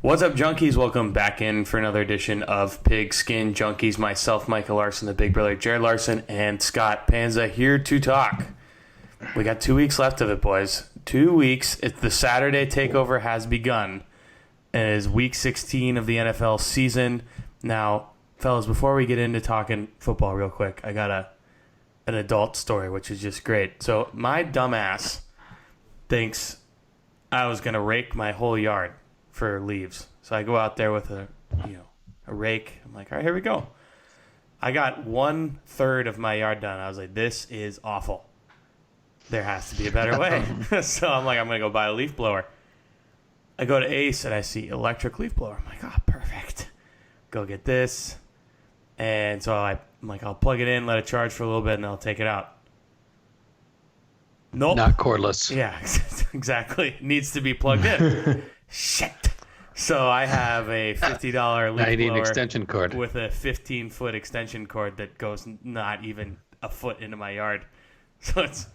What's up, junkies? Welcome back in for another edition of Pigskin Junkies. Myself, Michael Larson, the big brother, Jared Larson, and Scott Panza here to talk. We got 2 weeks left of it, boys. 2 weeks. The Saturday takeover has begun. It is week 16 of the NFL season. Now, fellas, before we get into talking football real quick, I got an adult story, which is just great. So my dumbass thinks I was going to rake my whole yard for leaves. So I go out there with a rake. I'm like, all right, here we go. I got 1/3 of my yard done. I was like, this is awful. There has to be a better way. So I'm like, I'm going to go buy a leaf blower. I go to Ace and I see electric leaf blower. I'm like, oh, perfect. Go get this. And so I'm like, I'll plug it in, let it charge for a little bit, and I'll take it out. Nope. Not cordless. Yeah, exactly. It needs to be plugged in. Shit. So I have a $50 leaf blower extension cord with a 15-foot extension cord that goes not even a foot into my yard. So it's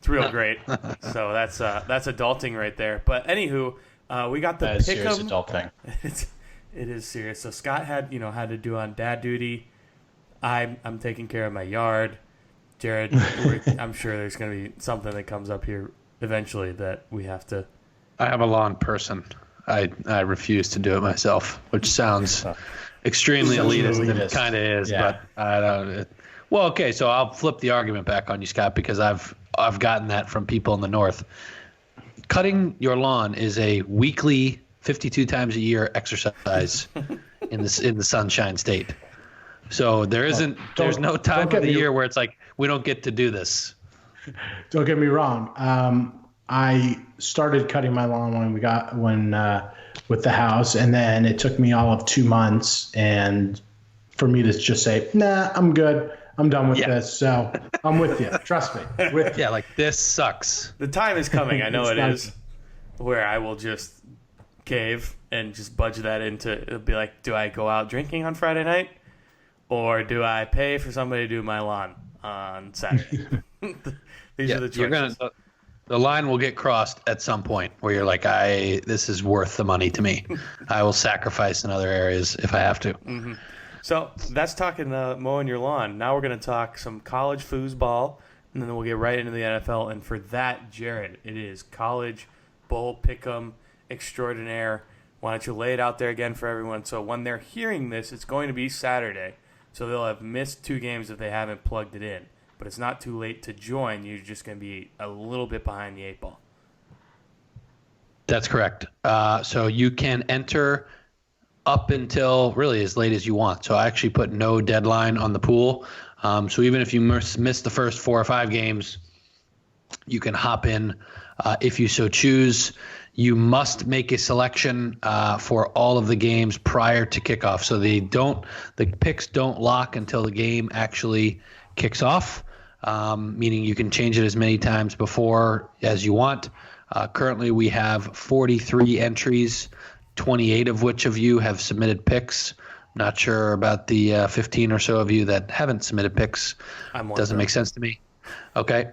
real great. So that's adulting right there. But anywho, we got the that is serious adulting. It is serious. So Scott had to do on dad duty. I'm taking care of my yard. Jared, I'm sure there's going to be something that comes up here eventually that we have to. I have a lawn person. I refuse to do it myself, which sounds extremely elitist, and it kind of is. Yeah. But I don't. Well, okay, so I'll flip the argument back on you, Scott, because I've gotten that from people in the north. Cutting your lawn is a weekly, 52 times a year exercise in the Sunshine State. So there's no time of the year where it's like we don't get to do this. Don't get me wrong. I started cutting my lawn with the house, and then it took me all of 2 months, and for me to just say, nah, I'm good. I'm done with this. So I'm with you. Trust me. Yeah, like this sucks. The time is coming. I know it is, where I will just cave and just budget that into. It'll be like, do I go out drinking on Friday night, or do I pay for somebody to do my lawn on Saturday? These are the choices. The line will get crossed at some point where you're like, this is worth the money to me. I will sacrifice in other areas if I have to. Mm-hmm. So that's talking mowing your lawn. Now we're going to talk some college foosball, and then we'll get right into the NFL. And for that, Jared, it is college bowl pick'em extraordinaire. Why don't you lay it out there again for everyone? So when they're hearing this, it's going to be Saturday. So they'll have missed 2 games if they haven't plugged it in. But it's not too late to join. You're just going to be a little bit behind the 8 ball. That's correct. So you can enter up until really as late as you want. So I actually put no deadline on the pool. So even if you miss the first 4 or 5 games, you can hop in if you so choose. You must make a selection for all of the games prior to kickoff. So the picks don't lock until the game actually kicks off. Meaning you can change it as many times before as you want. Currently, we have 43 entries, 28 of which of you have submitted picks. Not sure about the 15 or so of you that haven't submitted picks. Doesn't make sense to me. Okay.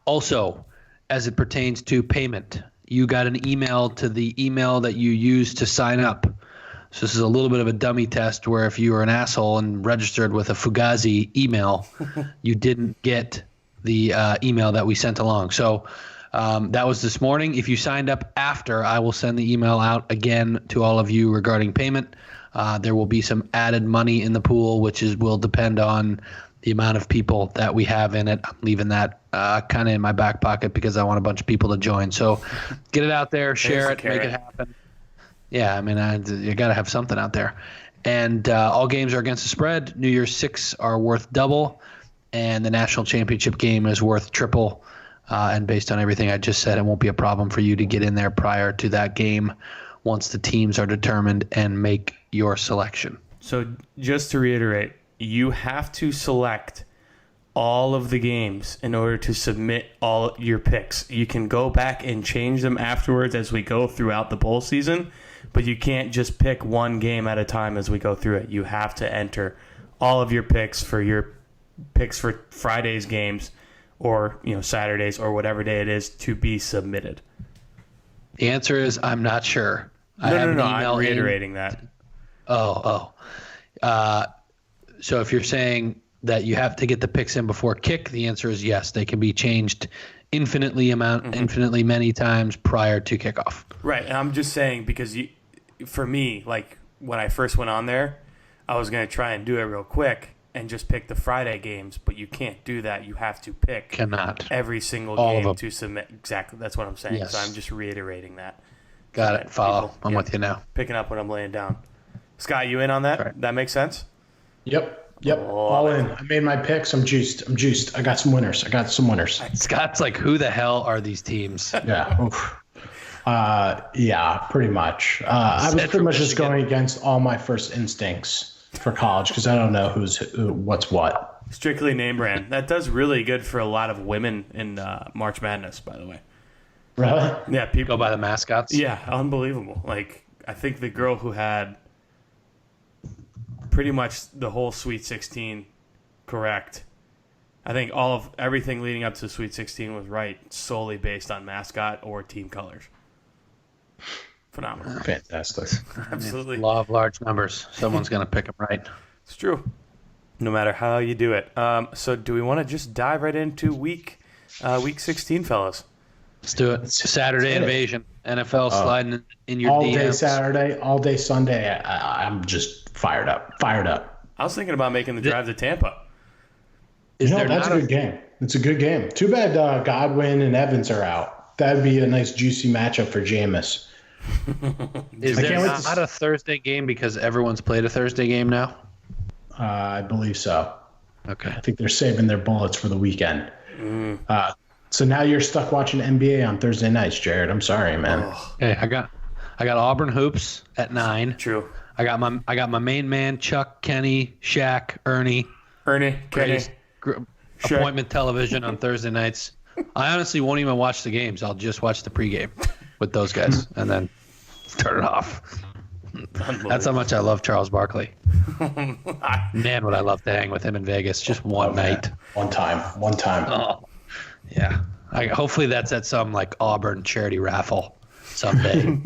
Also, as it pertains to payment, you got an email to the email that you used to sign up. So this is a little bit of a dummy test where if you were an asshole and registered with a Fugazi email, you didn't get the email that we sent along. So that was this morning. If you signed up after, I will send the email out again to all of you regarding payment. There will be some added money in the pool, which will depend on the amount of people that we have in it. I'm leaving that kind of in my back pocket because I want a bunch of people to join. So get it out there, share it, make it happen. Yeah, I mean, you got to have something out there. And all games are against the spread. New Year's 6 are worth double, and the national championship game is worth triple. And based on everything I just said, it won't be a problem for you to get in there prior to that game once the teams are determined and make your selection. So just to reiterate, you have to select all of the games in order to submit all your picks. You can go back and change them afterwards as we go throughout the bowl season, but you can't just pick one game at a time as we go through it. You have to enter all of your picks for Friday's games or Saturdays or whatever day it is to be submitted. The answer is I'm not sure. No. I'm reiterating that. So if you're saying that you have to get the picks in before kick, the answer is yes. They can be changed infinitely many times prior to kickoff. Right, and I'm just saying because for me, like when I first went on there, I was going to try and do it real quick and just pick the Friday games, but you can't do that. You have to pick every single game to submit. Exactly, that's what I'm saying. Yes. So I'm just reiterating that. Got it. Follow. I'm with you now. Picking up what I'm laying down. Scott, you in on that? Right. That makes sense? Yep. All in. I made my picks. I'm juiced. I got some winners. Scott's like, who the hell are these teams? Yeah. Yeah, pretty much. I was pretty much just going against all my first instincts for college because I don't know what's what. Strictly name brand. That does really good for a lot of women in March Madness, by the way. Really? Yeah, people Go by the mascots? Yeah, unbelievable. Like, I think the girl who had pretty much the whole Sweet 16 correct. I think everything leading up to Sweet 16 was right, solely based on mascot or team colors. Phenomenal. Fantastic. Absolutely. Law of large numbers. Someone's going to pick them right. It's true. No matter how you do it. So do we want to just dive right into week 16, fellas? Let's do it. Saturday invasion. NFL sliding in your all DMs. All day Saturday, all day Sunday. I'm just fired up. I was thinking about making the drive to Tampa. That's a good game. It's a good game. Too bad Godwin and Evans are out. That'd be a nice juicy matchup for Jameis. Is there not a Thursday game because everyone's played a Thursday game now? I believe so. Okay. I think they're saving their bullets for the weekend. So now you're stuck watching NBA on Thursday nights, Jared. I'm sorry, man. Hey, I got Auburn hoops at 9. True. I got my main man Chuck, Kenny, Shaq, Ernie, Kenny, appointment television on Thursday nights. I honestly won't even watch the games. I'll just watch the pregame with those guys and then turn it off. That's how much I love Charles Barkley. Man, would I love to hang with him in Vegas just one night. One time. Oh, yeah. Hopefully that's at some like Auburn charity raffle someday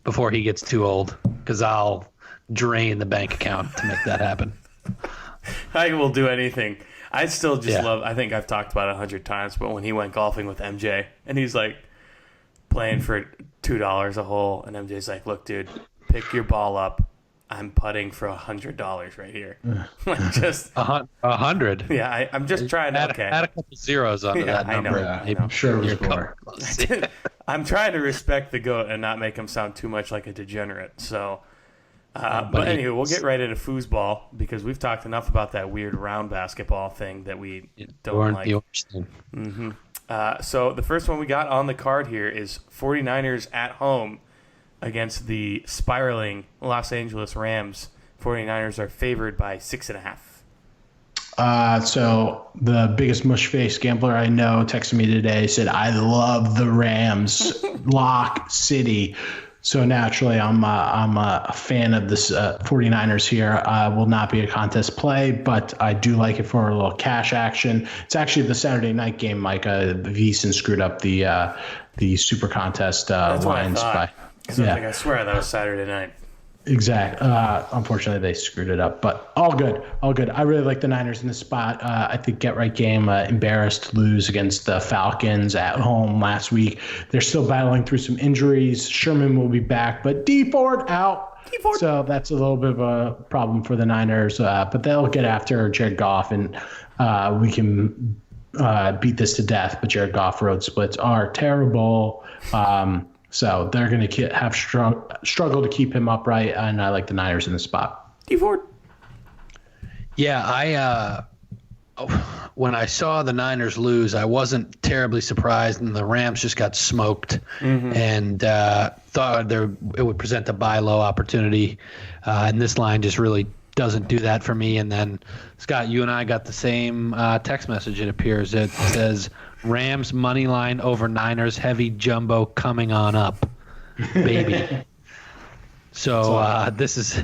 before he gets too old, because I'll drain the bank account to make that happen. I will do anything. I still just love, I think I've talked about it 100 times, but when he went golfing with MJ and he's like playing for $2 a hole and MJ's like, look, dude, pick your ball up. I'm putting for $100 right here. Like just 100. Yeah, I'm just trying to add a couple zeros onto that number. I know. I'm sure it was more. I'm trying to respect the GOAT and not make him sound too much like a degenerate. So, but anyway, we'll get right into foosball because we've talked enough about that weird round basketball thing that we don't like. So the first one we got on the card here is 49ers at home against the spiraling Los Angeles Rams. 49ers are favored by 6.5. So the biggest mush face gambler I know texted me today, said, I love the Rams, lock city. So naturally, I'm a fan of this 49ers here. Will not be a contest play, but I do like it for a little cash action. It's actually the Saturday night game, Micah. VSiN screwed up the super contest lines by. I swear that was Saturday night. Exactly. Unfortunately, they screwed it up, but all good. I really like the Niners in this spot. I think get right game. Embarrassed to lose against the Falcons at home last week. They're still battling through some injuries. Sherman will be back, but Dee Ford out. So that's a little bit of a problem for the Niners, but they'll get after Jared Goff, and we can beat this to death. But Jared Goff road splits are terrible. So they're going to have struggle to keep him upright, and I like the Niners in the spot. Ford. Yeah, when I saw the Niners lose, I wasn't terribly surprised, and the Rams just got smoked, and thought it would present a buy low opportunity, and this line just really doesn't do that for me. And then, Scott, you and I got the same text message, it appears. It says, Rams money line over Niners heavy jumbo coming on up, baby. So this is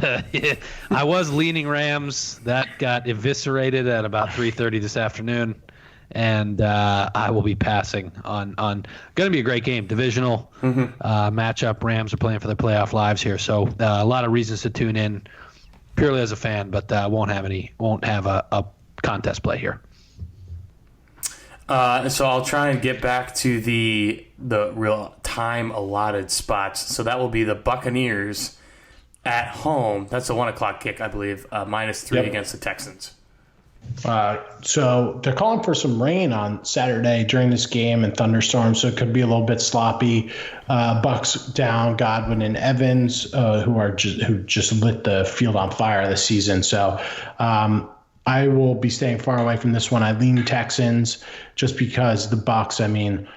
I was leaning Rams. That got eviscerated at about 3:30 this afternoon, and I will be passing on. Going to be a great game, divisional matchup. Rams are playing for their playoff lives here, so a lot of reasons to tune in purely as a fan, but won't have a contest play here. So I'll try and get back to the real time allotted spots. So that will be the Buccaneers at home. That's a 1 o'clock kick, I believe. -3 against the Texans. So they're calling for some rain on Saturday during this game and thunderstorms, so it could be a little bit sloppy. Bucks down Godwin and Evans, who just lit the field on fire this season. So I will be staying far away from this one. I lean Texans just because the Bucks. I mean,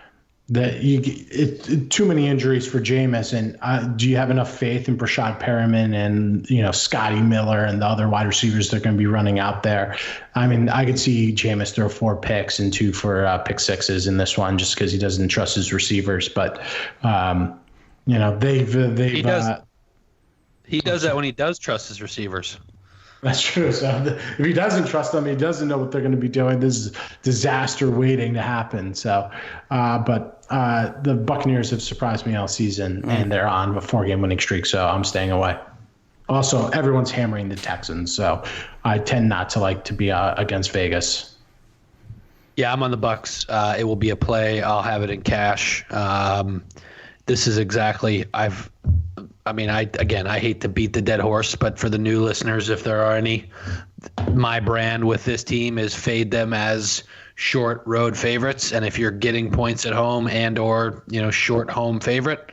too many injuries for Jameis. And do you have enough faith in Brashad Perriman and Scotty Miller and the other wide receivers that are going to be running out there? I mean, I could see Jameis throw 4 picks and 2 for pick sixes in this one just because he doesn't trust his receivers. But they've he does that when he does trust his receivers. That's true. So if he doesn't trust them, he doesn't know what they're going to be doing. This is disaster waiting to happen. So, but the Buccaneers have surprised me all season, and they're on a 4-game winning streak. So I'm staying away. Also, everyone's hammering the Texans, so I tend not to like to be against Vegas. Yeah, I'm on the Bucks. It will be a play. I'll have it in cash. This is exactly I hate to beat the dead horse, but for the new listeners, if there are any, my brand with this team is fade them as short road favorites. And if you're getting points at home and or short home favorite,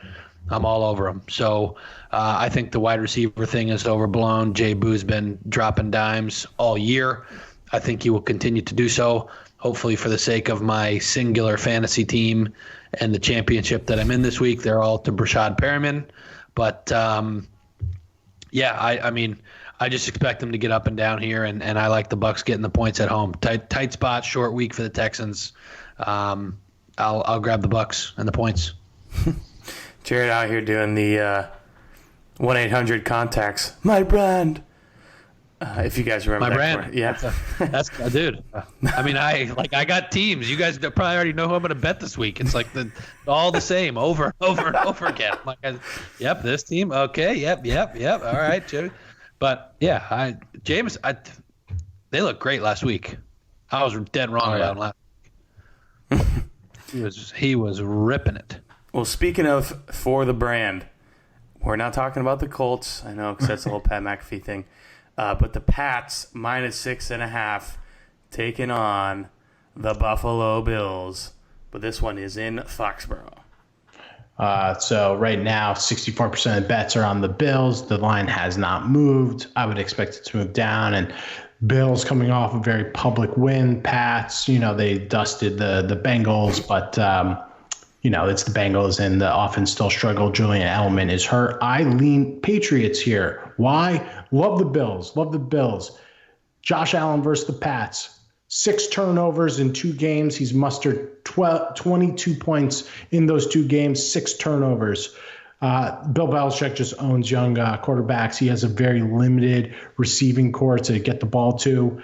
I'm all over them. So I think the wide receiver thing is overblown. Jay Boo's been dropping dimes all year. I think he will continue to do so, hopefully for the sake of my singular fantasy team and the championship that I'm in this week. They're all to Brashad Perriman. But, I just expect them to get up and down here, and I like the Bucs getting the points at home. Tight spot, short week for the Texans. I'll grab the Bucs and the points. Jared out here doing the 1-800 contacts. My brand. If you guys remember my that brand, yeah, that's dude. I mean, I got teams. You guys probably already know who I'm going to bet this week. It's like all the same over and over again. Like, yep, this team. Okay, yep. All right, Jimmy. But yeah, James, they looked great last week. I was dead wrong about him last week. He was ripping it. Well, speaking of for the brand, we're not talking about the Colts. I know because that's the whole Pat McAfee thing. But the Pats -6.5 taking on the Buffalo Bills. But this one is in Foxborough. So right now, 64% of bets are on the Bills. The line has not moved. I would expect it to move down. And Bills coming off a very public win. Pats, they dusted the Bengals, but it's the Bengals and the offense still struggle. Julian Edelman is hurt. I lean Patriots here. Why? Love the Bills. Josh Allen versus the Pats. 6 turnovers in 2 games. He's mustered 22 points in those 2 games, 6 turnovers. Bill Belichick just owns young quarterbacks. He has a very limited receiving core to get the ball to.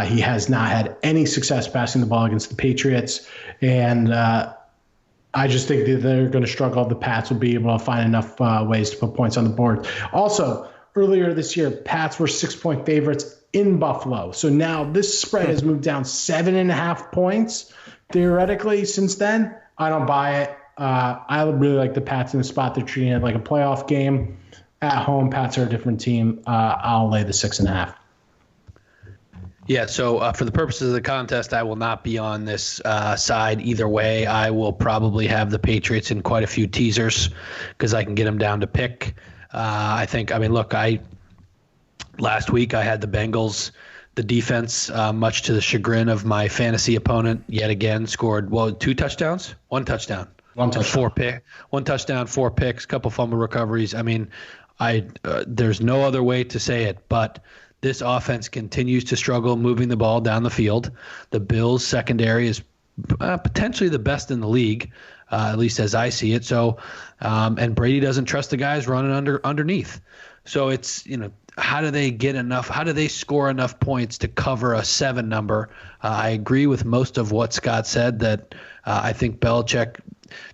He has not had any success passing the ball against the Patriots. And I just think that they're going to struggle. The Pats will be able to find enough ways to put points on the board. Also, earlier this year, Pats were 6-point favorites in Buffalo. So now this spread has moved down 7.5 points, theoretically, since then. I don't buy it. I really like the Pats in the spot. They're treating it like a playoff game. At home, Pats are a different team. I'll lay the 6.5. Yeah, so for the purposes of the contest, I will not be on this side either way. I will probably have the Patriots in quite a few teasers because I can get them down to pick. Last week I had the Bengals, the defense, much to the chagrin of my fantasy opponent, yet again scored, 2 touchdowns? 1 touchdown. 1 touchdown. 1 touchdown, 4 picks, couple fumble recoveries. I mean, there's no other way to say it, but this offense continues to struggle moving the ball down the field. The Bills' secondary is potentially the best in the league. at least as I see it. So, and Brady doesn't trust the guys running underneath. So it's, how do they get enough? How do they score enough points to cover a 7 number? I agree with most of what Scott said that I think Belichick.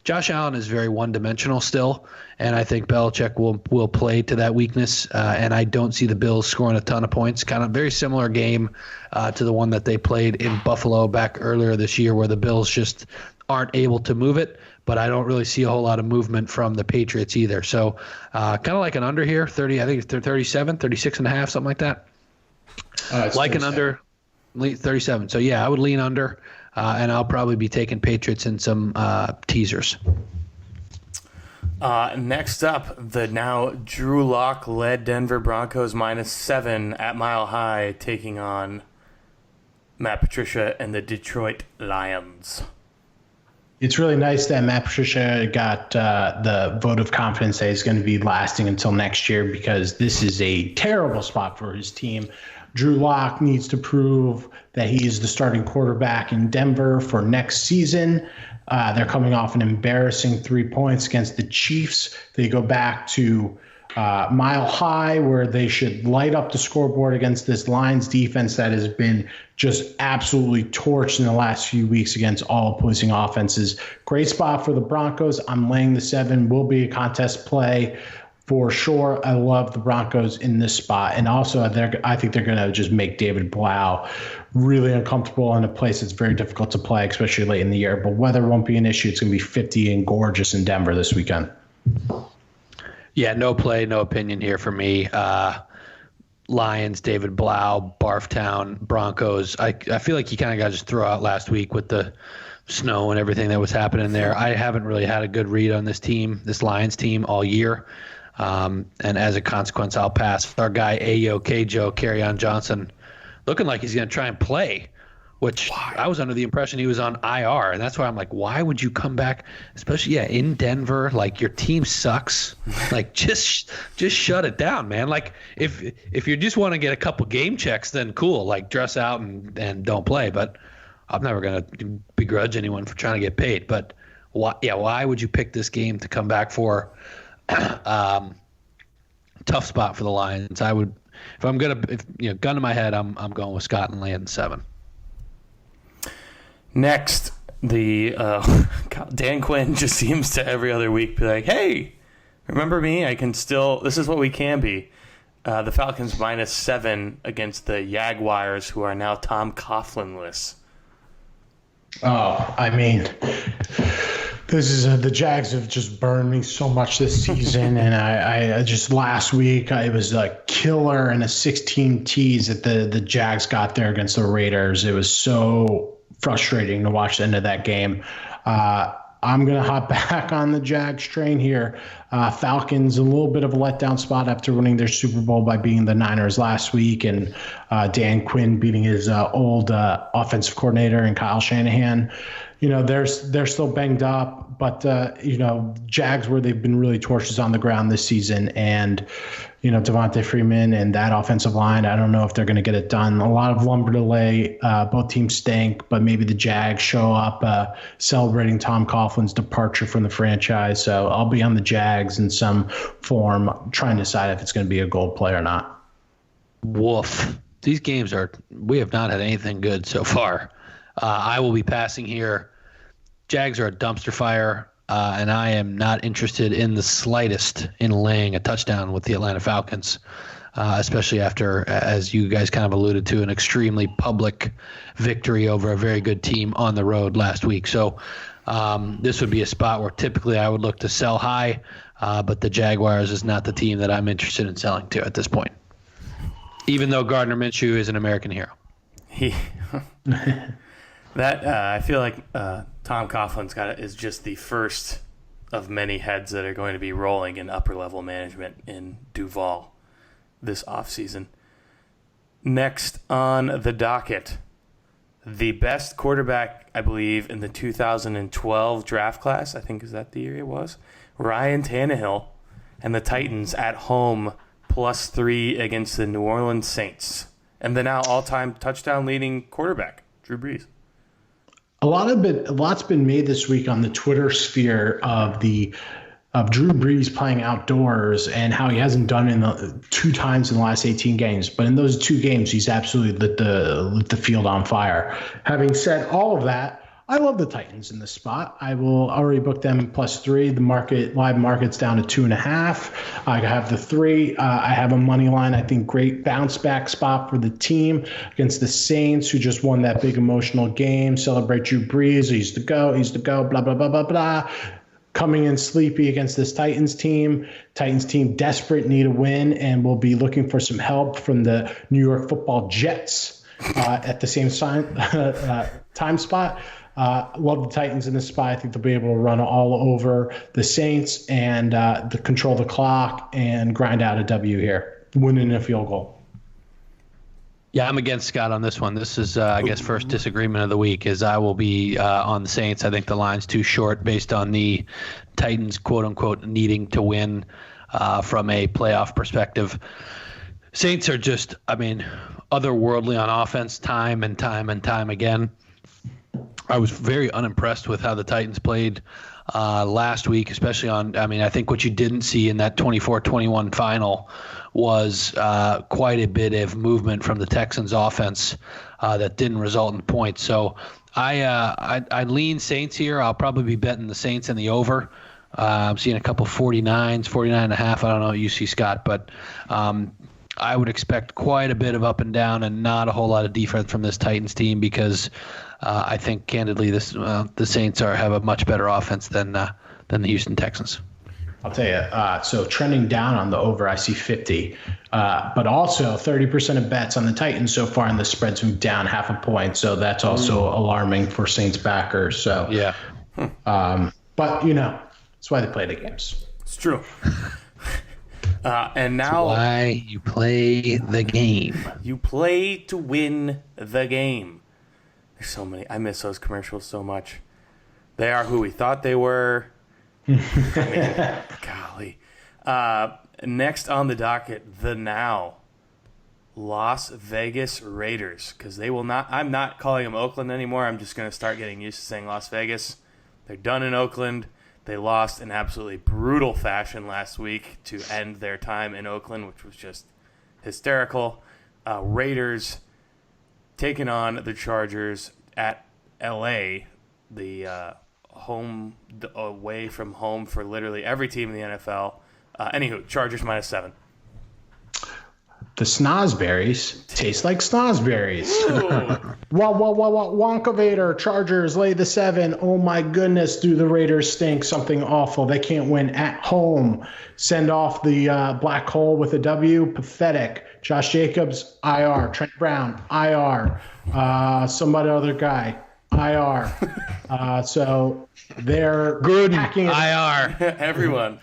Josh Allen is very one-dimensional still, and I think Belichick will play to that weakness. And I don't see the Bills scoring a ton of points. Kind of very similar game to the one that they played in Buffalo back earlier this year, where the Bills just aren't able to move it. But I don't really see a whole lot of movement from the Patriots either. So kind of like an under here, 30. I think it's 37, 36 and a half, something like that. Like an under, 37. So yeah, I would lean under. And I'll probably be taking Patriots in some teasers. Next up, the now Drew Lock-led Denver Broncos -7 at Mile High, taking on Matt Patricia and the Detroit Lions. It's really nice that Matt Patricia got the vote of confidence that he's going to be lasting until next year, because this is a terrible spot for his team. Drew Lock needs to prove that he's the starting quarterback in Denver for next season. They're coming off an embarrassing 3 points against the Chiefs. They go back to Mile High, where they should light up the scoreboard against this Lions defense that has been just absolutely torched in the last few weeks against all opposing offenses. Great spot for the Broncos. I'm laying the 7. Will be a contest play for sure. I love the Broncos in this spot. And also, I think they're going to just make David Blau really uncomfortable in a place that's very difficult to play, especially late in the year. But weather won't be an issue. It's going to be 50 and gorgeous in Denver this weekend. Yeah, no play, no opinion here for me. Lions, David Blau, Barftown, Broncos. I feel like you kind of got to just throw out last week with the snow and everything that was happening there. I haven't really had a good read on this team, this Lions team, all year. And as a consequence, I'll pass. Our guy, Ayo Joe, Kerryon Johnson, looking like he's going to try and play, which I was under the impression he was on IR. And that's why I'm like, why would you come back, especially, in Denver? Like, your team sucks. Like, just shut it down, man. Like, if you just want to get a couple game checks, then cool. Like, dress out and don't play. But I'm never going to begrudge anyone for trying to get paid. But why would you pick this game to come back for? Tough spot for the Lions. I would, if I'm gonna, gun to my head, I'm going with Scott and laying 7. Next, the Dan Quinn just seems to every other week be like, "Hey, remember me? I can still. This is what we can be." The Falcons -7 against the Jaguars, who are now Tom Coughlin-less. Oh, I mean, this is the Jags have just burned me so much this season, and I just last week it was a killer and a 16 tease that the Jags got there against the Raiders. It was so frustrating to watch the end of that game. I'm going to hop back on the Jags train here. Falcons, a little bit of a letdown spot after winning their Super Bowl by beating the Niners last week, and Dan Quinn beating his old offensive coordinator and Kyle Shanahan. They're still banged up, but Jags, where they've been really torches on the ground this season, and Devontae Freeman and that offensive line, I don't know if they're going to get it done. A lot of lumber to lay. Both teams stink, but maybe the Jags show up celebrating Tom Coughlin's departure from the franchise. So I'll be on the Jags in some form, trying to decide if it's going to be a gold play or not. Woof. These games we have not had anything good so far. I will be passing here. Jags are a dumpster fire. And I am not interested in the slightest in laying a touchdown with the Atlanta Falcons, especially after, as you guys kind of alluded to, an extremely public victory over a very good team on the road last week. So this would be a spot where typically I would look to sell high, but the Jaguars is not the team that I'm interested in selling to at this point, even though Gardner Minshew is an American hero. I feel like Tom Coughlin's is just the first of many heads that are going to be rolling in upper-level management in Duval this offseason. Next on the docket, the best quarterback, I believe, in the 2012 draft class, I think is that the year it was, Ryan Tannehill, and the Titans at home +3 against the New Orleans Saints. And the now all-time touchdown leading quarterback, Drew Brees. a lot's been made this week on the Twitter sphere of Drew Brees playing outdoors and how he hasn't done in 2 times in the last 18 games. But in those 2 games, he's absolutely lit the field on fire. Having said all of that, I love the Titans in this spot. I will already book them +3. The live market's down to 2.5. I have the 3. I have a money line. I think great bounce back spot for the team against the Saints, who just won that big emotional game. Celebrate Drew Brees. He's the go. Blah blah blah blah blah. Coming in sleepy against this Titans team. Titans team desperate, need a win, and will be looking for some help from the New York Football Jets at the same time spot. Love the Titans in this spot. I think they'll be able to run all over the Saints and control the clock and grind out a W here, winning a field goal. Yeah, I'm against Scott on this one. This is, I guess, first disagreement of the week is I will be on the Saints. I think the line's too short based on the Titans, quote-unquote, needing to win from a playoff perspective. Saints are just, otherworldly on offense time and time again. I was very unimpressed with how the Titans played last week, especially I think what you didn't see in that 24-21 final was quite a bit of movement from the Texans offense that didn't result in points. So I lean Saints here. I'll probably be betting the Saints in the over. I'm seeing a couple 49s, 49.5. I don't know what you see, Scott, but I would expect quite a bit of up and down and not a whole lot of defense from this Titans team because I think, candidly, the Saints have a much better offense than the Houston Texans. I'll tell you, so trending down on the over, I see 50. But also 30% of bets on the Titans so far, and the spread's moved down 0.5 point. So that's also alarming for Saints backers. So yeah. But, that's why they play the games. It's true. And now, that's why you play the game. You play to win the game. There's so many. I miss those commercials so much. They are who we thought they were. Golly. Next on the docket, the now Las Vegas Raiders, because they will not. I'm not calling them Oakland anymore. I'm just going to start getting used to saying Las Vegas. They're done in Oakland. They lost in absolutely brutal fashion last week to end their time in Oakland, which was just hysterical. Raiders taking on the Chargers at L.A., the away from home for literally every team in the NFL. Anywho, Chargers -7. The snozberries taste like snozberries. Wonkavator, Chargers lay the 7. Oh my goodness, do the Raiders stink? Something awful. They can't win at home. Send off the black hole with a W. Pathetic. Josh Jacobs, IR. Trent Brown, IR. Somebody other guy, IR. So they're good packing it, IR. Everyone.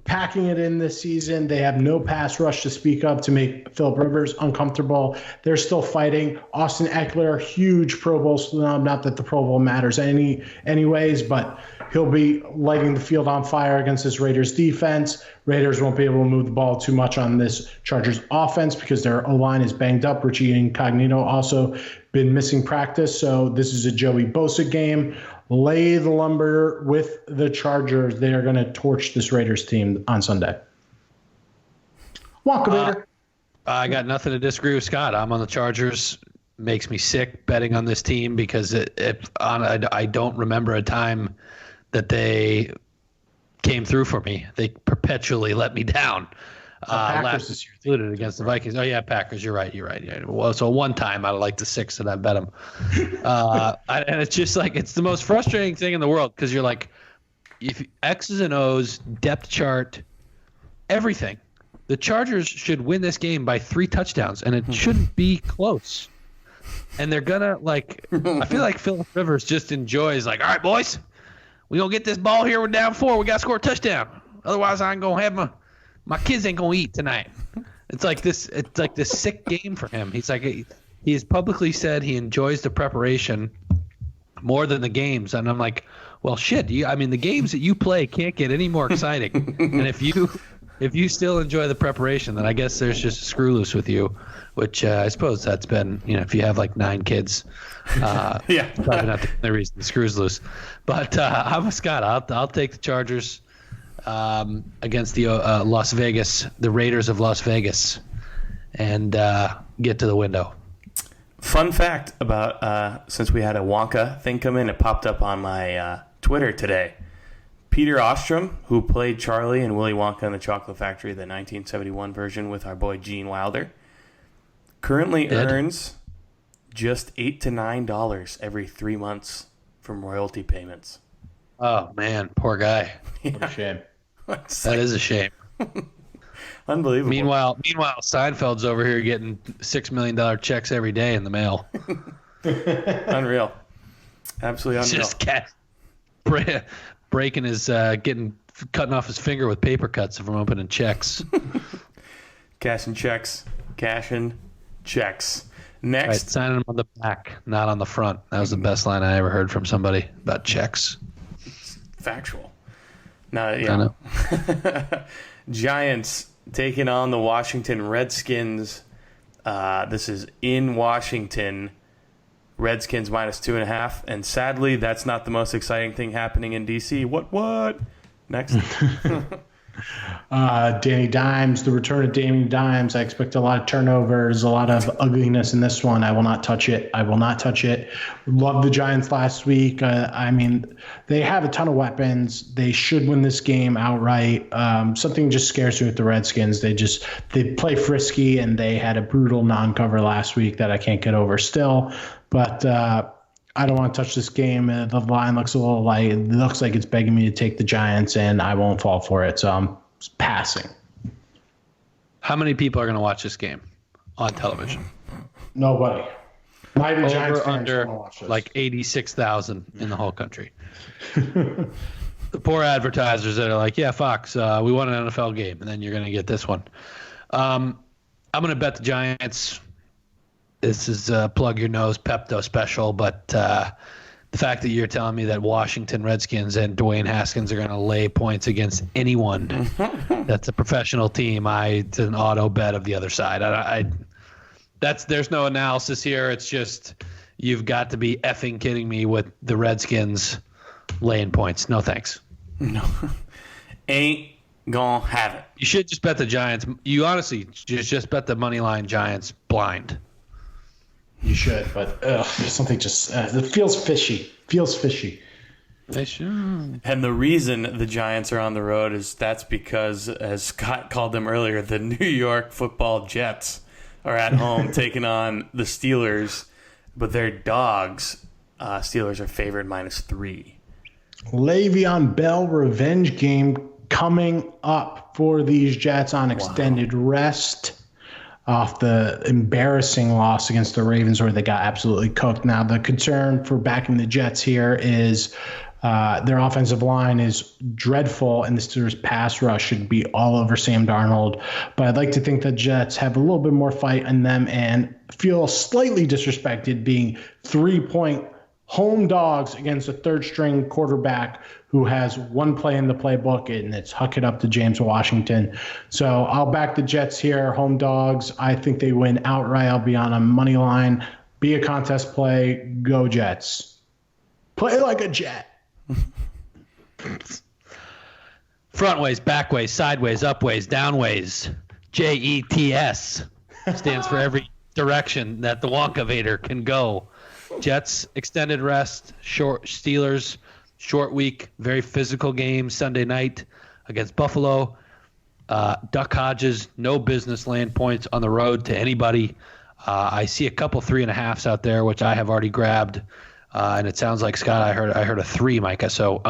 Packing it in this season. They have no pass rush to speak of to make Phillip Rivers uncomfortable. They're still fighting. Austin Eckler, huge Pro Bowl snub. Not that the Pro Bowl matters anyways, but he'll be lighting the field on fire against this Raiders defense. Raiders won't be able to move the ball too much on this Chargers offense because their O-line is banged up. Richie Incognito also been missing practice, so this is a Joey Bosa game. Lay the lumber with the Chargers. They are going to torch this Raiders team on Sunday. Walkabout. I got nothing to disagree with Scott. I'm on the Chargers. Makes me sick betting on this team because I don't remember a time that they came through for me. They perpetually let me down. Last this year included against the Vikings. Oh yeah, Packers. You're right. Well, so one time out of like the 6 that I bet them, and it's just like it's the most frustrating thing in the world because you're like, if X's and O's, depth chart, everything, the Chargers should win this game by 3 touchdowns, and it shouldn't be close. And they're gonna I feel like Phillip Rivers just enjoys all right, boys, we gonna get this ball here. We're down 4. We gotta score a touchdown. Otherwise, I ain't gonna have my kids ain't gonna eat tonight. It's like this sick game for him. He's like he has publicly said he enjoys the preparation more than the games, and I'm like, well, shit. The games that you play can't get any more exciting. And if you If you still enjoy the preparation, then I guess there's just a screw loose with you, which I suppose that's been, if you have like 9 kids, Yeah. probably not the reason the screw's loose. But I'm with Scott. I'll take the Chargers against the the Raiders of Las Vegas, and get to the window. Fun fact about since we had a Wonka thing come in, it popped up on my Twitter today. Peter Ostrom, who played Charlie and Willy Wonka in the Chocolate Factory, the 1971 version with our boy Gene Wilder, currently earns just $8 to $9 every 3 months from royalty payments. Oh man, poor guy. What a shame. That is a shame. Unbelievable. Meanwhile, Seinfeld's over here getting $6 million checks every day in the mail. Unreal. Absolutely unreal. Just breaking his, cutting off his finger with paper cuts from opening checks. Cashing checks. Next. Right, signing them on the back, not on the front. That was the best line I ever heard from somebody about checks. Factual. No, yeah. Giants taking on the Washington Redskins. This is in Washington. Redskins minus 2.5. And sadly, that's not the most exciting thing happening in D.C. What? Next. Danny Dimes, the return of Danny Dimes. I expect a lot of turnovers, a lot of ugliness in this one. I will not touch it. Loved the Giants last week. They have a ton of weapons. They should win this game outright. Something just scares me with the Redskins. They play frisky, and they had a brutal non-cover last week that I can't get over still. But I don't want to touch this game. The line looks a little light. It looks like it's begging me to take the Giants, and I won't fall for it. So I'm passing. How many people are going to watch this game on television? Nobody. Not even Giants fans under want to watch this. like 86,000 in the whole country. The poor advertisers that are like, yeah, Fox, we want an NFL game, and then you're going to get this one. I'm going to bet the Giants. This is plug your nose Pepto special, but the fact that you're telling me that Washington Redskins and Dwayne Haskins are going to lay points against anyone that's a professional team, it's an auto bet of the other side. There's no analysis here. It's just you've got to be effing kidding me with the Redskins laying points. No thanks. No. Ain't gonna have it. You should just bet the Giants. You honestly just bet the money line Giants blind. You should, but something just it feels fishy. They should. And the reason the Giants are on the road that's because, as Scott called them earlier, the New York Football Jets are at home taking on the Steelers, but they're dogs. Steelers are favored -3. Le'Veon Bell revenge game coming up for these Jets on extended rest off the embarrassing loss against the Ravens where they got absolutely cooked. Now, the concern for backing the Jets here is their offensive line is dreadful, and the Steelers' pass rush should be all over Sam Darnold. But I'd like to think the Jets have a little bit more fight in them and feel slightly disrespected being 3-point home dogs against a third-string quarterback who has one play in the playbook, and it's huck it up to James Washington. So I'll back the Jets here, home dogs. I think they win outright. I'll be on a money line. Be a contest play. Go Jets. Play like a Jet. Frontways, backways, sideways, upways, downways. JETS stands for every direction that the Wonkavator can go. Jets extended rest, Steelers short week, very physical game Sunday night against Buffalo. Duck Hodges, no business laying points on the road to anybody. I see a couple 3.5s out there, which I have already grabbed, and it sounds like Scott. I heard a 3, Micah. So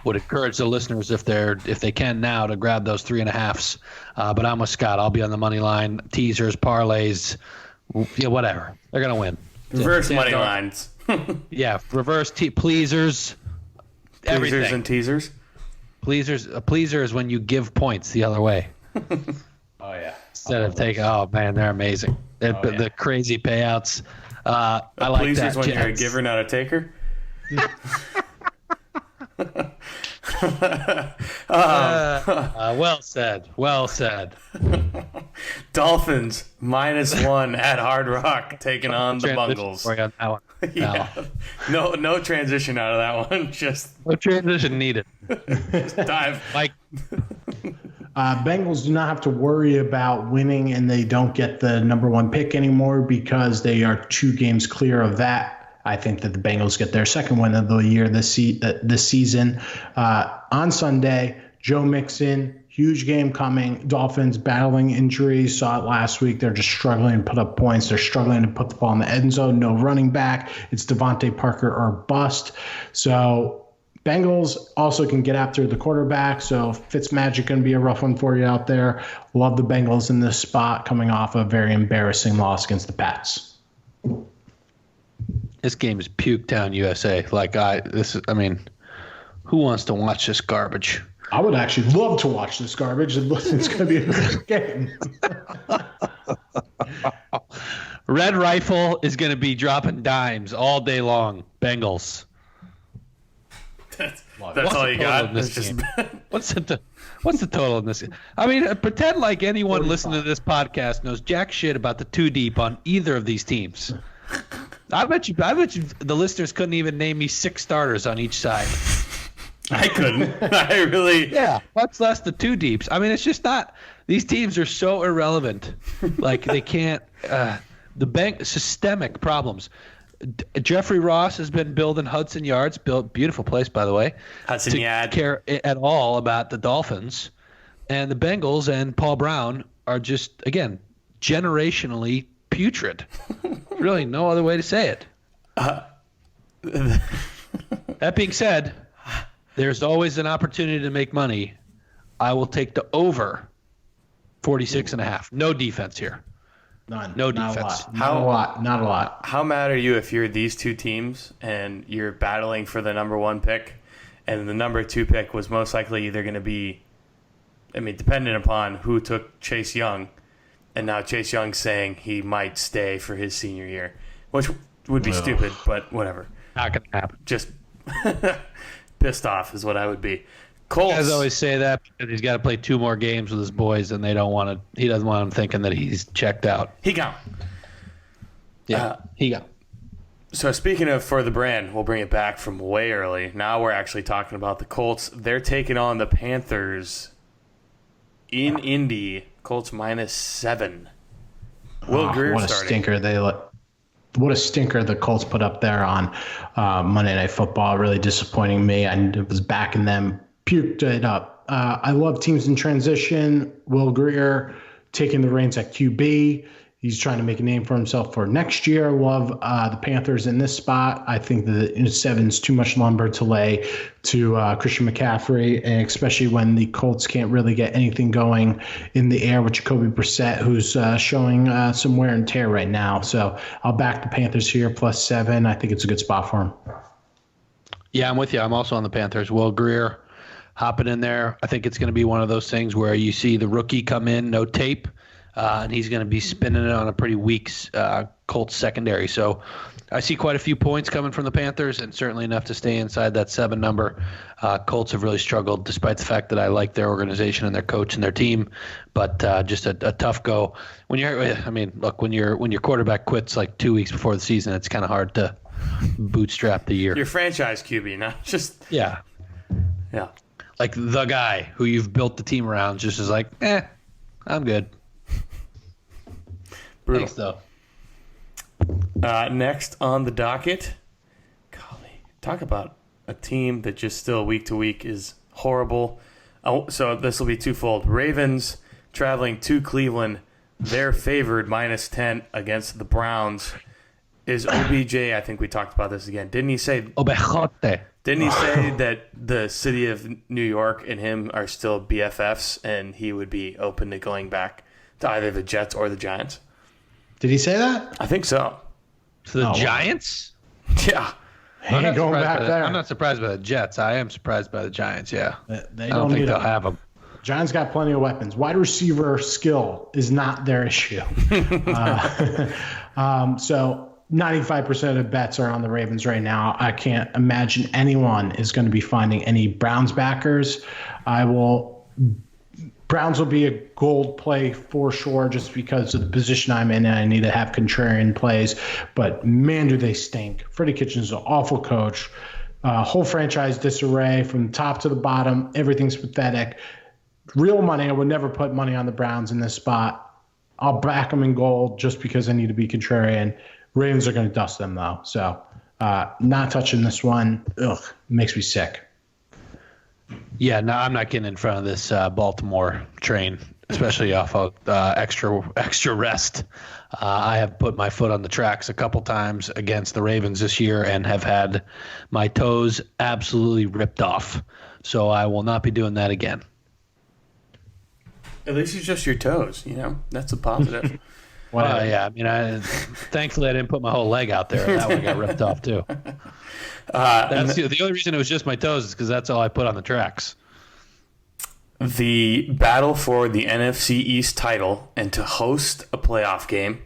would encourage the listeners if they can now to grab those 3.5s. But I'm with Scott. I'll be on the money line, teasers, parlays, whatever. They're gonna win. Reverse money lines. Yeah, reverse pleasers. Everything. Pleasers and teasers. Pleasers. A pleaser is when you give points the other way. Oh, yeah. Instead of taking, oh man, they're amazing. The crazy payouts. I like pleasers that. When you're a giver, not a taker. Well said. Well said. Dolphins -1 at Hard Rock taking on the Bungles. On that one. Yeah. No transition out of that one. Just No transition needed. dive. Mike. Bengals do not have to worry about winning, and they don't get the number 1 pick anymore because they are 2 games clear of that. I think that the Bengals get their second win of the year this season. On Sunday, Joe Mixon, huge game coming. Dolphins battling injuries. Saw it last week. They're just struggling to put up points. They're struggling to put the ball in the end zone. No running back. It's Devontae Parker or bust. So Bengals also can get after the quarterback. So Fitzmagic going to be a rough one for you out there. Love the Bengals in this spot coming off a very embarrassing loss against the Pats. This game is puke town USA. Who wants to watch this garbage? I would actually love to watch this garbage. It's going to be a good game. Red Rifle is going to be dropping dimes all day long. Bengals. That's all you got. What's the total in this? I mean, pretend like anyone 45. listening to this podcast knows jack shit about the 2 deep on either of these teams. I bet you the listeners couldn't even name me 6 starters on each side. I couldn't. I really. Yeah, much less the 2 deeps. I mean, it's just not. These teams are so irrelevant. Like they can't. Systemic problems. Jeffrey Ross has been building Hudson Yards. Beautiful place, by the way. Hudson Yard. Care at all about the Dolphins, and the Bengals and Paul Brown are just again generationally putrid. Really, no other way to say it. That being said, there's always an opportunity to make money. I will take the over 46.5. No defense here. None. No defense. Not a lot. How mad are you if you're these 2 teams and you're battling for the number 1 pick, and the number 2 pick was most likely either going to be, dependent upon who took Chase Young, and now Chase Young's saying he might stay for his senior year, which would be stupid, but whatever. Not gonna happen. Just pissed off is what I would be. Colts. Guys always say that because he's got to play 2 more games with his boys, and they don't want to. He doesn't want them thinking that he's checked out. He got. Yeah, he got. So speaking of for the brand, we'll bring it back from way early. Now we're actually talking about the Colts. They're taking on the Panthers in Indy. Colts -7. Will Grier what a starting. Stinker what a stinker the Colts put up there on Monday Night Football. Really disappointing me. I was backing them, puked it up. I love teams in transition. Will Grier taking the reins at QB. He's trying to make a name for himself for next year. Love the Panthers in this spot. I think that 7's too much lumber to lay to Christian McCaffrey, and especially when the Colts can't really get anything going in the air with Jacoby Brissett, who's showing some wear and tear right now. So I'll back the Panthers here +7. I think it's a good spot for him. Yeah, I'm with you. I'm also on the Panthers. Will Grier hopping in there. I think it's going to be one of those things where you see the rookie come in, no tape. And he's going to be spinning it on a pretty weak Colts secondary. So I see quite a few points coming from the Panthers, and certainly enough to stay inside that 7 number. Colts have really struggled, despite the fact that I like their organization and their coach and their team. But just a tough go. When your quarterback quits like 2 weeks before the season, it's kind of hard to bootstrap the year. Your franchise QB, not just Yeah. Like the guy who you've built the team around just is like, I'm good. brutal. Thanks, though. Next on the docket, golly, talk about a team that just still week to week is horrible. Oh, so this will be twofold. Ravens traveling to Cleveland. They're favored -10 against the Browns. Is OBJ, I think we talked about this again. Didn't he say that the city of New York and him are still BFFs and he would be open to going back to either the Jets or the Giants? Did he say that? I think so. To the Giants? Yeah. He ain't going back there. I'm not surprised by the Jets. I am surprised by the Giants, yeah. They I don't think they'll have them. Giants got plenty of weapons. Wide receiver skill is not their issue. So 95% of the bets are on the Ravens right now. I can't imagine anyone is going to be finding any Browns backers. Browns will be a gold play for sure just because of the position I'm in and I need to have contrarian plays. But, man, do they stink. Freddie Kitchens is an awful coach. Whole franchise disarray from top to the bottom. Everything's pathetic. Real money, I would never put money on the Browns in this spot. I'll back them in gold just because I need to be contrarian. Ravens are going to dust them, though. So, not touching this one. Ugh, makes me sick. Yeah, no, I'm not getting in front of this Baltimore train, especially off of extra rest. I have put my foot on the tracks a couple times against the Ravens this year and have had my toes absolutely ripped off. So I will not be doing that again. At least it's just your toes, That's a positive. Well, yeah. I mean, thankfully I didn't put my whole leg out there. That one got ripped off too. That's the only reason it was just my toes is because that's all I put on the tracks. The battle for the NFC East title and to host a playoff game.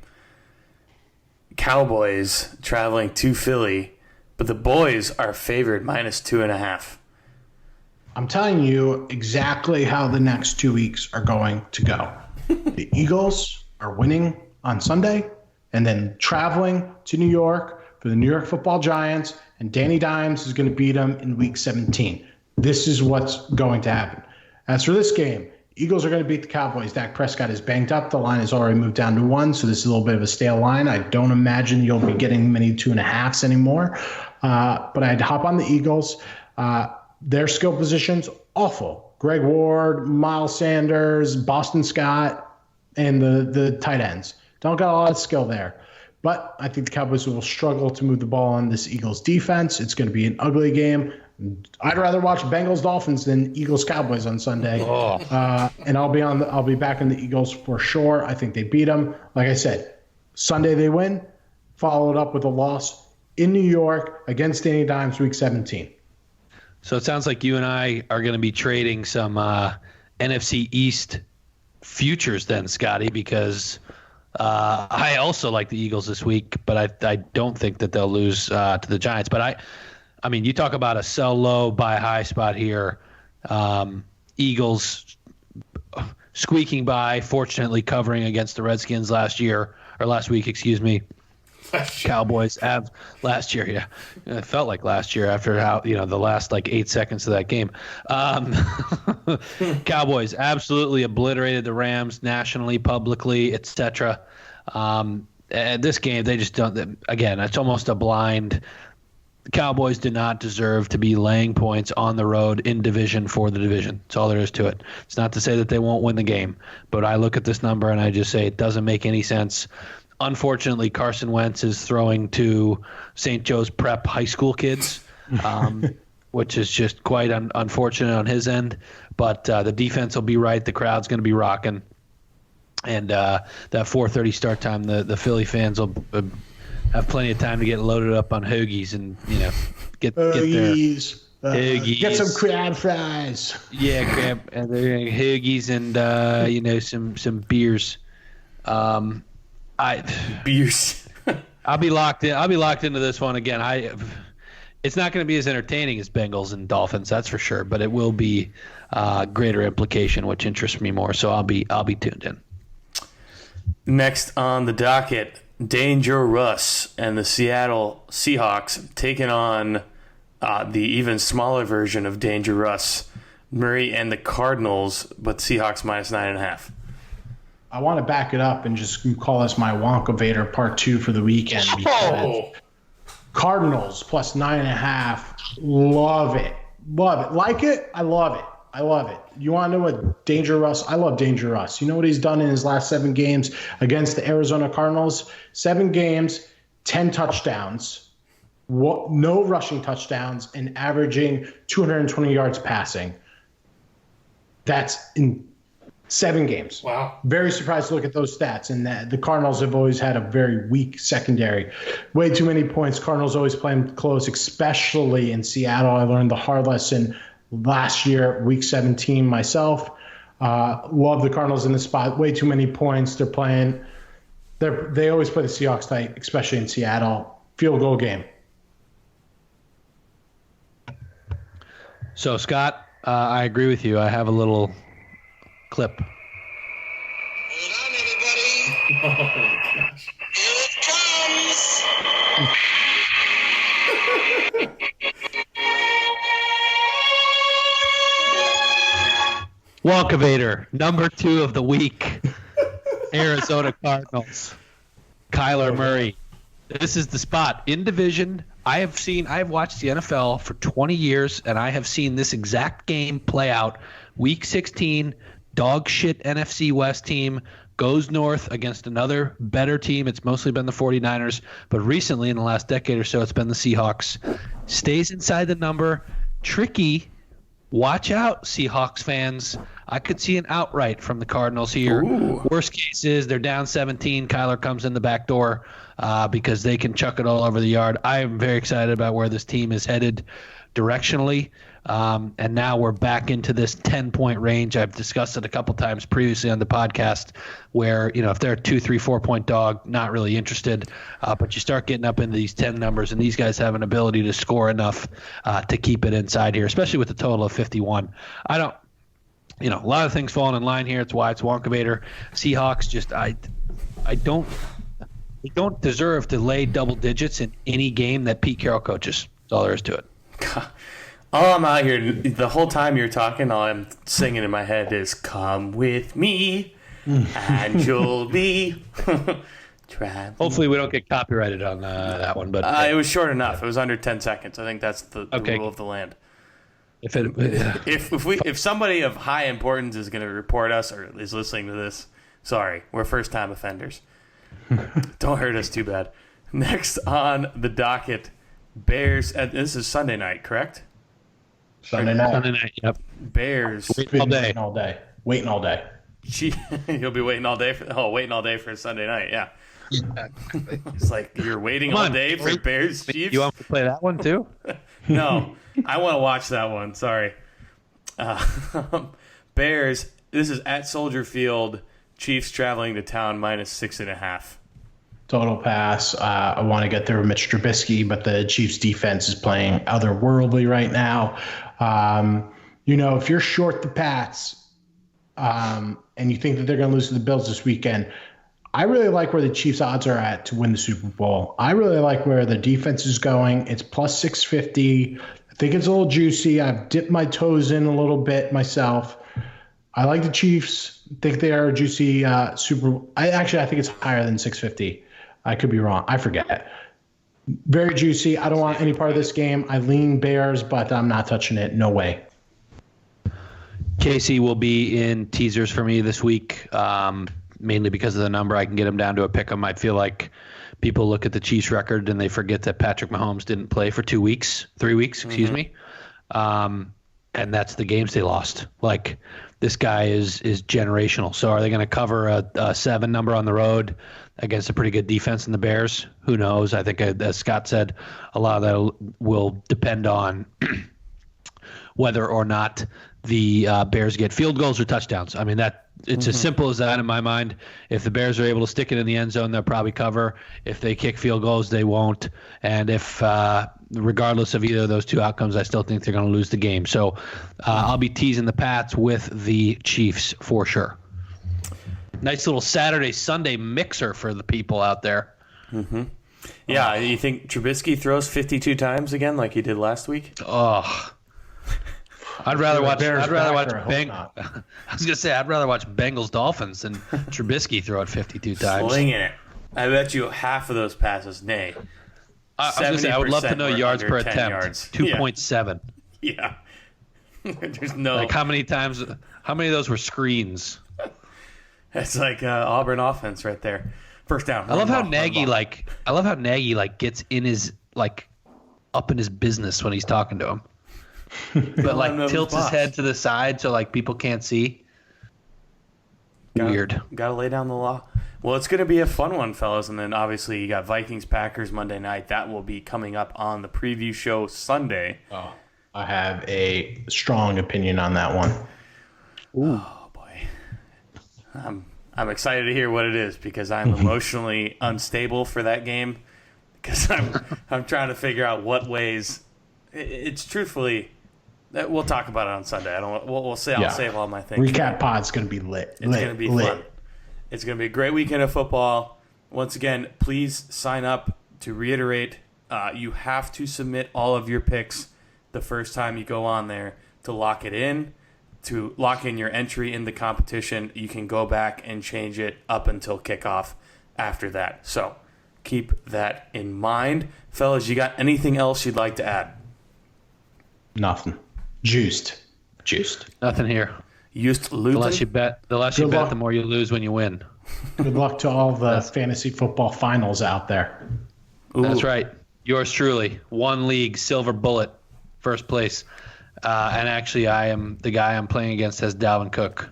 Cowboys traveling to Philly, but the boys are favored -2.5. I'm telling you exactly how the next 2 weeks are going to go. The Eagles are winning on Sunday and then traveling to New York for the New York Football Giants, and Danny Dimes is going to beat them in Week 17. This is what's going to happen. As for this game, Eagles are going to beat the Cowboys. Dak Prescott is banged up. The line has already moved down to 1, so this is a little bit of a stale line. I don't imagine you'll be getting many 2.5s anymore. But I'd hop on the Eagles. Their skill positions, awful. Greg Ward, Miles Sanders, Boston Scott, and the tight ends. Don't got a lot of skill there. But I think the Cowboys will struggle to move the ball on this Eagles defense. It's going to be an ugly game. I'd rather watch Bengals Dolphins than Eagles Cowboys on Sunday. And I'll be back in the Eagles for sure. I think they beat them. Like I said, Sunday they win, followed up with a loss in New York against Danny Dimes Week 17. So it sounds like you and I are going to be trading some NFC East futures then, Scotty, because I also like the Eagles this week, but I don't think that they'll lose to the Giants. But I mean, you talk about a sell low, buy high spot here. Eagles squeaking by, fortunately covering against the Redskins last week, excuse me. Cowboys last year, yeah. It felt like last year after how the last 8 seconds of that game. Cowboys absolutely obliterated the Rams nationally, publicly, etc. This game, they just don't. Again, it's almost a blind. The Cowboys do not deserve to be laying points on the road in division for the division. That's all there is to it. It's not to say that they won't win the game, but I look at this number and I just say it doesn't make any sense. Unfortunately, Carson Wentz is throwing to St. Joe's Prep high school kids, which is just quite unfortunate on his end. But the defense will be right. The crowd's going to be rocking. And that 4:30 start time, the Philly fans will have plenty of time to get loaded up on hoagies and get their hoagies. Get some crab fries. Yeah, crab and hoagies and some beers. Beers. I'll be locked in. I'll be locked into this one again. It's not going to be as entertaining as Bengals and Dolphins, that's for sure. But it will be greater implication, which interests me more. So I'll be tuned in. Next on the docket, Danger Russ and the Seattle Seahawks taking on the even smaller version of Danger Russ, Murray and the Cardinals, but Seahawks -9.5. I want to back it up and just call this my Wonka Vader Part 2 for the weekend. Cardinals +9.5. Love it. Like it? I love it. You want to know what Danger Russ? I love Danger Russ. You know what he's done in his last 7 games against the Arizona Cardinals? 7 games, 10 touchdowns, no rushing touchdowns, and averaging 220 yards passing. That's in 7 games. Wow. Very surprised to look at those stats. And the Cardinals have always had a very weak secondary. Way too many points. Cardinals always playing close, especially in Seattle. I learned the hard lesson last year, Week 17 myself. Love the Cardinals in this spot. Way too many points. They're playing They always play the Seahawks tight, especially in Seattle. Field goal game. So, Scott, I agree with you. I have a little clip. Hold on, everybody. Oh my gosh. Here it comes. Walkovator, number 2 of the week. Arizona Cardinals. Kyler Murray. This is the spot in division. I have watched the NFL for 20 years, and I have seen this exact game play out. Week 16, dog shit NFC West team goes north against another better team. It's mostly been the 49ers, but recently in the last decade or so, it's been the Seahawks. Stays inside the number. Tricky. Watch out, Seahawks fans. I could see an outright from the Cardinals here. Ooh. Worst case is they're down 17. Kyler comes in the back door because they can chuck it all over the yard. I am very excited about where this team is headed directionally. And now we're back into this 10-point range. I've discussed it a couple times previously on the podcast where, if they're a 2, 3, 4-point dog, not really interested. But you start getting up into these 10 numbers, and these guys have an ability to score enough to keep it inside here, especially with the total of 51. A lot of things falling in line here. It's why it's Wonkavator. Seahawks they don't deserve to lay double digits in any game that Pete Carroll coaches. That's all there is to it. All I'm out here, the whole time you're talking, all I'm singing in my head is "Come with me, and you'll be." Hopefully, we don't get copyrighted on that one. But it was short enough. It was under 10 seconds. I think that's the rule of the land. If somebody of high importance is going to report us or is listening to this, sorry, we're first time offenders. Don't hurt us too bad. Next on the docket, Bears. This is Sunday night, correct? Sunday night. Yep. Bears. Waiting all day. You'll be waiting all day for a Sunday night. Yeah. It's like you're waiting all day for Bears Chiefs. You want to play that one too? No, I want to watch that one. Sorry. Bears. This is at Soldier Field. Chiefs traveling to town -6.5. Total pass. I want to get there with Mitch Trubisky, but the Chiefs defense is playing otherworldly right now. If you're short the Pats and you think that they're going to lose to the Bills this weekend, I really like where the Chiefs' odds are at to win the Super Bowl. I really like where the defense is going. It's plus 650. I think it's a little juicy. I've dipped my toes in a little bit myself. I like the Chiefs. I think they are a juicy Super Bowl. I think it's higher than 650. I could be wrong. I forget. Very juicy. I don't want any part of this game. I lean Bears, but I'm not touching it. No way. Casey will be in teasers for me this week, mainly because of the number. I can get him down to a pick 'em. I feel like people look at the Chiefs record and they forget that Patrick Mahomes didn't play for 3 weeks, excuse me. And that's the games they lost. Like, this guy is generational. So are they going to cover a 7 number on the road against a pretty good defense in the Bears? Who knows? I think, as Scott said, a lot of that will depend on whether or not the Bears get field goals or touchdowns. I mean, it's as simple as that in my mind. If the Bears are able to stick it in the end zone, they'll probably cover. If they kick field goals, they won't. And if regardless of either of those two outcomes, I still think they're going to lose the game. So I'll be teasing the Pats with the Chiefs for sure. Nice little Saturday-Sunday mixer for the people out there. Mm-hmm. Yeah, you think Trubisky throws 52 times again like he did last week? Oh, I'd rather watch Bengals Dolphins than Trubisky throw it 52 times. Slinging it. I bet you half of those passes, nay. I would love to know yards per attempt. Yards. 2.7. Yeah. There's no. Like, how many of those were screens? It's like Auburn offense right there. First down. I love how Nagy gets in his up in his business when he's talking to him. But tilts his head to the side so people can't see. Weird. Got to lay down the law. Well, it's going to be a fun one, fellas. And then obviously you got Vikings-Packers Monday night. That will be coming up on the preview show Sunday. Oh, I have a strong opinion on that one. Ooh. Oh boy. I'm excited to hear what it is because I'm emotionally unstable for that game because I'm trying to figure out what ways. It's truthfully that we'll talk about it on Sunday. I don't. We'll say I'll save all my things. Recap pod's gonna be lit. It's gonna be fun. It's gonna be a great weekend of football. Once again, please sign up. To reiterate, you have to submit all of your picks the first time you go on there to lock it in. To lock in your entry in the competition, you can go back and change it up until kickoff after that. So keep that in mind. Fellas, you got anything else you'd like to add? Nothing. Juiced. Nothing here. Used Luton? The less you bet, the more you lose when you win. Good luck to all the fantasy football finals out there. Ooh. That's right. Yours truly. One league, silver bullet, first place. And actually, I am the guy I'm playing against has Dalvin Cook.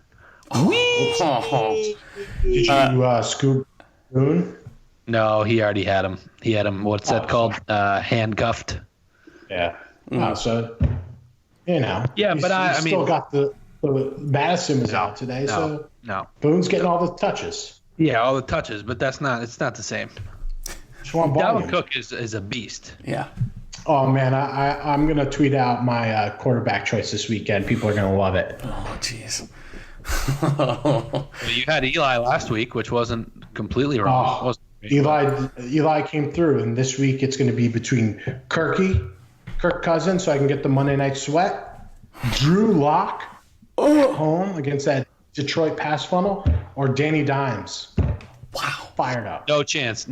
Oh. Did you scoop Boone? No, he already had him. He had him. What's that called? Handcuffed. Yeah. So, you know. Yeah, he's- but he's I mean- still got the Madison was out today, so No. Boone's getting all the touches. Yeah, all the touches, but it's not the same. Just want Dalvin volume. Cook is a beast. Yeah. Oh man, I'm gonna tweet out my quarterback choice this weekend. People are gonna love it. Oh, jeez. Well, you had Eli last week, which wasn't completely wrong. Oh, Wasn't- Eli came through, and this week it's going to be between Kirk Cousins, so I can get the Monday Night Sweat, Drew Lock at home against that Detroit pass funnel, or Danny Dimes. Wow. Fired up. No chance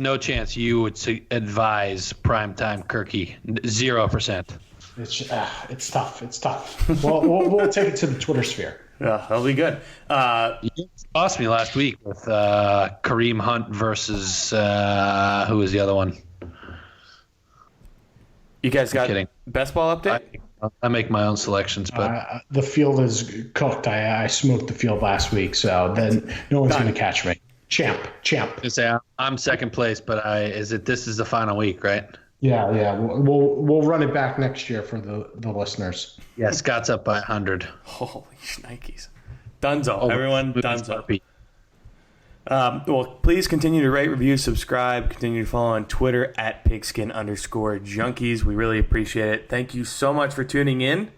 you would advise primetime Kirky. 0%. It's tough. Well, we'll take it to the Twitter sphere. Yeah, that'll be good. You lost me last week with Kareem Hunt versus who was the other one? You guys got kidding. best ball update? I make my own selections, but The field is cooked. I smoked the field last week, so then no one's going to catch me. Champ. I say I'm second place, but this is the final week, right? Yeah. We'll run it back next year for the listeners. Yeah, Scott's up by 100. Holy shnikes. Dunzo. Everyone, Dunzo. Slurpee. Well, please continue to rate, review, subscribe. Continue to follow on Twitter at pigskin_junkies. We really appreciate it. Thank you so much for tuning in.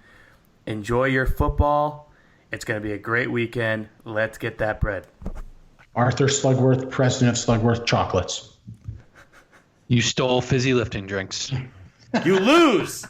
Enjoy your football. It's going to be a great weekend. Let's get that bread. Arthur Slugworth, president of Slugworth Chocolates. You stole fizzy lifting drinks. You lose!